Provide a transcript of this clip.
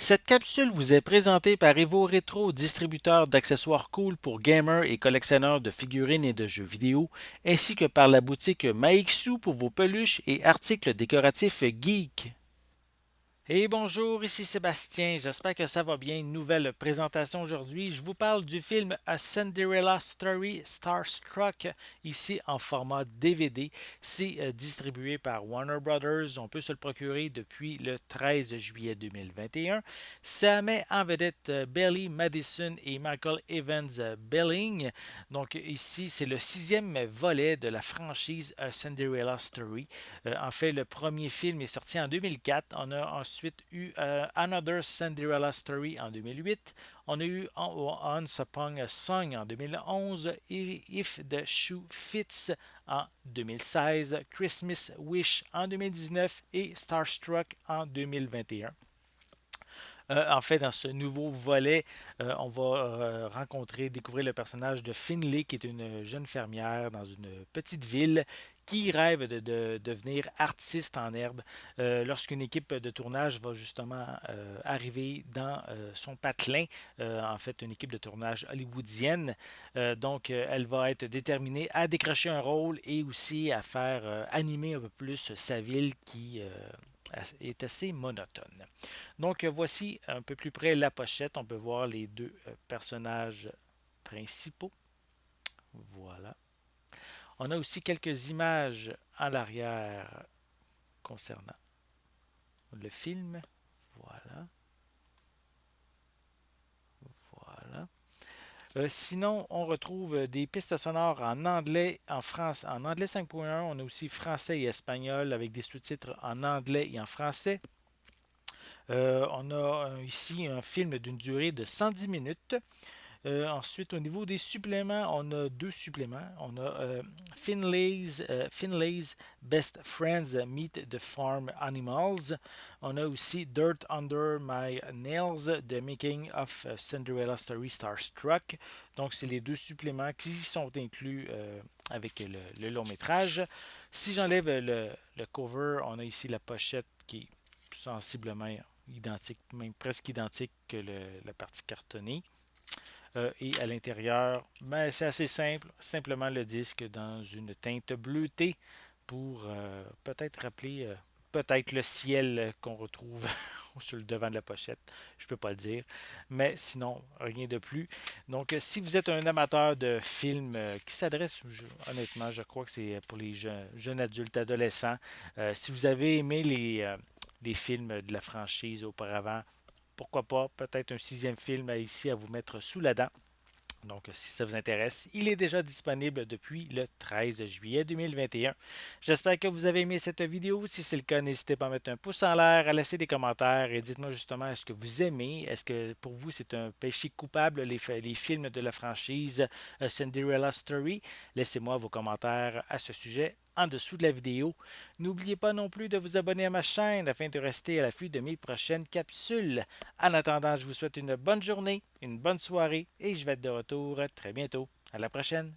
Cette capsule vous est présentée par Evo Retro, distributeur d'accessoires cool pour gamers et collectionneurs de figurines et de jeux vidéo, ainsi que par la boutique Maixu pour vos peluches et articles décoratifs geek. Et bonjour, ici Sébastien, j'espère que ça va bien. Une nouvelle présentation aujourd'hui. Je vous parle du film A Cinderella Story Starstruck, ici en format DVD. C'est distribué par Warner Brothers. On peut se le procurer depuis le 13 juillet 2021. Ça met en vedette Belly Madison et Michael Evans Belling. Donc ici, c'est le sixième volet de la franchise A Cinderella Story. En fait, le premier film est sorti en 2004. On a ensuite eu Another Cinderella Story en 2008. On a eu Once Upon a Song en 2011 et If the Shoe Fits en 2016, Christmas Wish en 2019 et Starstruck en 2021. En fait, dans ce nouveau volet, on va découvrir le personnage de Finley, qui est une jeune fermière dans une petite ville qui rêve de devenir artiste en herbe lorsqu'une équipe de tournage va justement arriver dans son patelin, en fait une équipe de tournage hollywoodienne. Donc elle va être déterminée à décrocher un rôle et aussi à faire animer un peu plus sa ville qui est assez monotone. Donc voici un peu plus près la pochette. On peut voir les deux personnages principaux. Voilà. On a aussi quelques images à l'arrière concernant le film. Voilà. Voilà. Sinon, on retrouve des pistes sonores en anglais, en anglais 5.1. On a aussi français et espagnol avec des sous-titres en anglais et en français. On a ici un film d'une durée de 110 minutes. Ensuite, au niveau des suppléments, on a deux suppléments. On a Finlay's Best Friends Meet the Farm Animals. On a aussi Dirt Under My Nails, The Making of Cinderella Story Starstruck. Donc, c'est les deux suppléments qui sont inclus avec le long métrage. Si j'enlève le cover, on a ici la pochette qui est sensiblement identique, même presque identique que la partie cartonnée. Et à l'intérieur, ben, c'est assez simple. Simplement le disque dans une teinte bleutée pour peut-être rappeler peut-être le ciel qu'on retrouve sur le devant de la pochette. Je ne peux pas le dire. Mais sinon, rien de plus. Donc, si vous êtes un amateur de films qui s'adresse, honnêtement, je crois que c'est pour les jeunes adultes, adolescents. Si vous avez aimé les films de la franchise auparavant, pourquoi pas, peut-être un sixième film ici à vous mettre sous la dent. Donc, si ça vous intéresse, il est déjà disponible depuis le 13 juillet 2021. J'espère que vous avez aimé cette vidéo. Si c'est le cas, n'hésitez pas à mettre un pouce en l'air, à laisser des commentaires et dites-moi justement est-ce que vous aimez, est-ce que pour vous c'est un péché coupable les films de la franchise Cinderella Story. Laissez-moi vos commentaires à ce sujet en dessous de la vidéo. N'oubliez pas non plus de vous abonner à ma chaîne afin de rester à l'affût de mes prochaines capsules. En attendant, je vous souhaite une bonne journée, une bonne soirée et je vais être de retour très bientôt. À la prochaine!